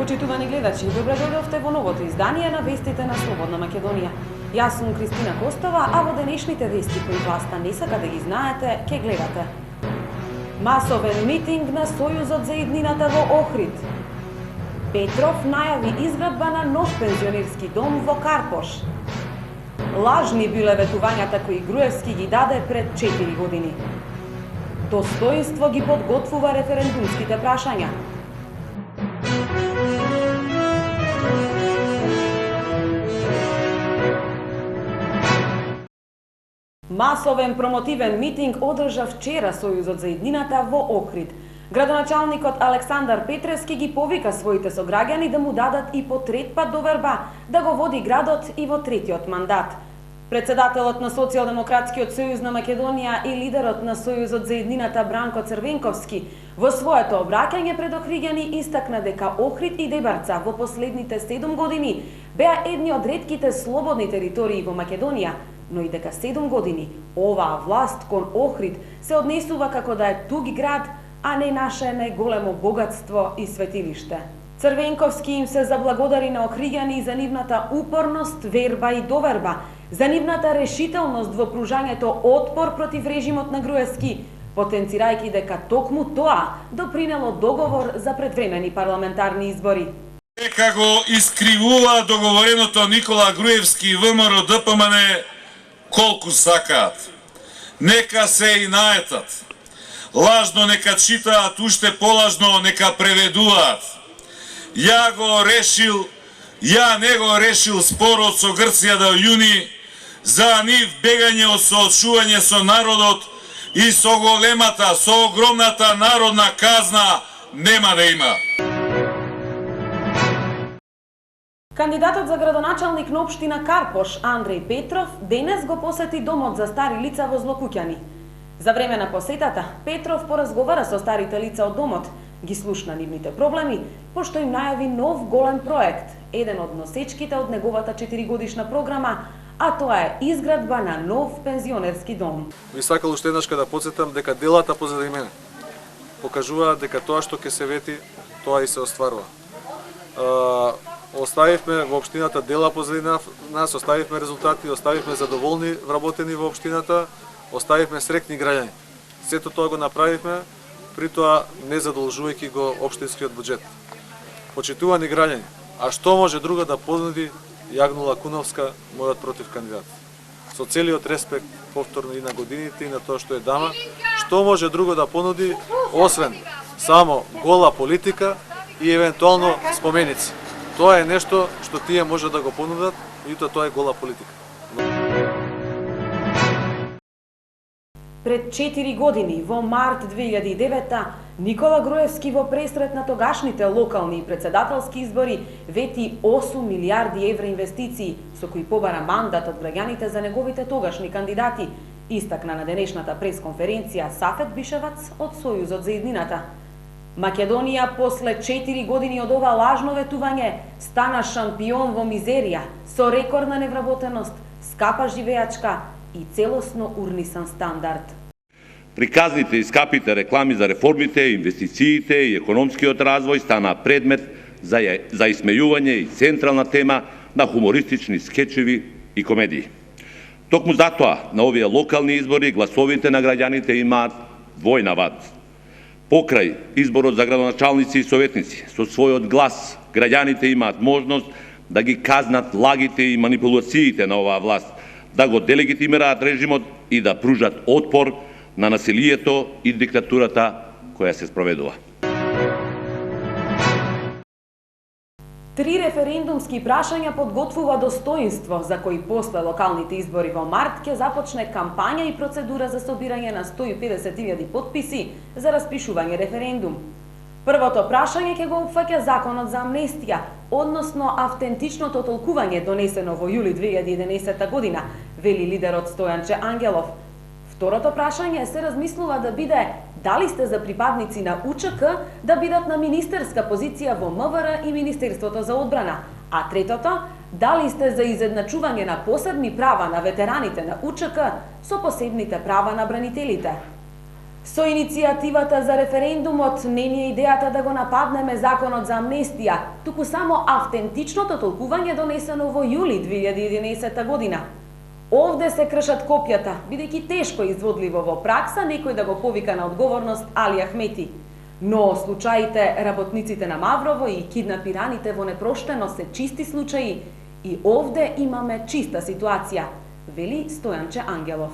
Почитувани гледачи, добре дојдовте во новото издание на Вестите на Слободна Македонија. Јас сум Кристина Костова, а во денешните вести кои власта не сака да ги знаете, ке гледате. Масовен митинг на Сојузот за иднината во Охрид. Петров најави изградба на нов пензионерски дом во Карпош. Лажни биле ветувањата кои Груевски ги даде пред 4 години. Достоинство ги подготвува референдумските прашања. Масовен промотивен митинг одржа вчера Сојузот за иднината во Охрид. Градоначалникот Александар Петревски ги повика своите сограѓани да му дадат и по трет пат доверба да го води градот и во третиот мандат. Председателот на Социјалдемократскиот сојуз на Македонија и лидерот на Сојузот за иднината Бранко Црвенковски во своето обраќање пред охриѓани истакна дека Охрид и Дебарца во последните 7 години беа едни од ретките слободни територии во Македонија, но и дека 7 години оваа власт кон Охрид се однесува како да е туг град, а не наше најголемо богатство и светилиште. Црвенковски им се заблагодари на охриѓани за нивната упорност, верба и доверба, за нивната решителност во пружањето отпор против режимот на Груевски, потенцирајќи дека токму тоа допринело договор за предвремени парламентарни избори. Дека го искривува договореното Никола Груевски и ВМРО ДПМН колку сакаат. Нека се и наетат. Лажно нека читаат, уште полажно нека преведуваат. Ја не го решил спорот со Грција до јуни, за нив бегање од соочување со народот и со големата, со огромната народна казна нема да има. Кандидатот за градоначалник на општина Карпош, Андреј Петров, денес го посети домот за стари лица во Злокуќани. За време на посетата, Петров поразговара со старите лица од домот, ги слушна нивните проблеми, пошто им најави нов голем проект, еден од носечките од неговата 4-годишна програма, а тоа е изградба на нов пензионерски дом. Би сакал уште еднаш да подсетам дека делата позади мене покажуваат дека тоа што ќе се вети, тоа и се остварува. Оставивме во општината дела позади нас, оставивме резултати, оставивме задоволни вработени во општината, оставивме среќни граѓани. Сето тоа го направивме, при тоа не задолжувајќи го општинскиот буџет. Почитувани граѓани, а што може друго да понуди Јагнула Куновска, мојот против кандидат? Со целиот респект повторно и на годините и на тоа што е дама, што може друго да понуди освен само гола политика и евентуално споменици? Тоа е нешто што тие може да го понудат и тоа е гола политика. Пред 4 години, во март 2009, Никола Груевски во пресрет на тогашните локални и председателски избори вети 8 милиарди евра инвестиции, со кои побара мандат од граѓаните за неговите тогашни кандидати, истакна на денешната пресконференција Сафет Бишевац од Сојузот за иднината. Македонија после 4 години од ова лажно ветување стана шампион во мизерија, со рекордна невработеност, скапа живеачка и целосно урнисан стандард. Приказните и скапите реклами за реформите, инвестициите и економскиот развој стана предмет за исмејување и централна тема на хумористични скечеви и комедии. Токму затоа на овие локални избори гласовите на граѓаните имаат двојна вад. Покрај изборот за градоначалници и советници, со својот глас граѓаните имаат можност да ги казнат лагите и манипулациите на оваа власт, да го делегитимираат режимот и да пружат отпор на насилието и диктатурата која се спроведува. 3 референдумски прашања подготвува достоинство, за кои после локалните избори во март ќе започне кампања и процедура за собирање на 150.000 потписи за распишување референдум. Првото прашање ќе го опфаќа законот за амнестија, односно автентичното толкување донесено во јули 2011 година, вели лидерот Стојанче Ангелов. Второто прашање се размислува да биде дали сте за припадници на УЧК да бидат на министерска позиција во МВР и Министерството за одбрана, а третото дали сте за изедначување на посебни права на ветераните на УЧК со посебните права на бранителите. Со иницијативата за референдумот не ни е идејата да го нападнеме законот за амнестија, туку само автентичното толкување донесено во јули 2011 година. Овде се кршат копјата, бидејќи тешко изводливо во пракса некој да го повика на одговорност Али Ахмети. Но случаите работниците на Маврово и киднапираните во Непроштено се чисти случаи и овде имаме чиста ситуација, вели Стојанче Ангелов.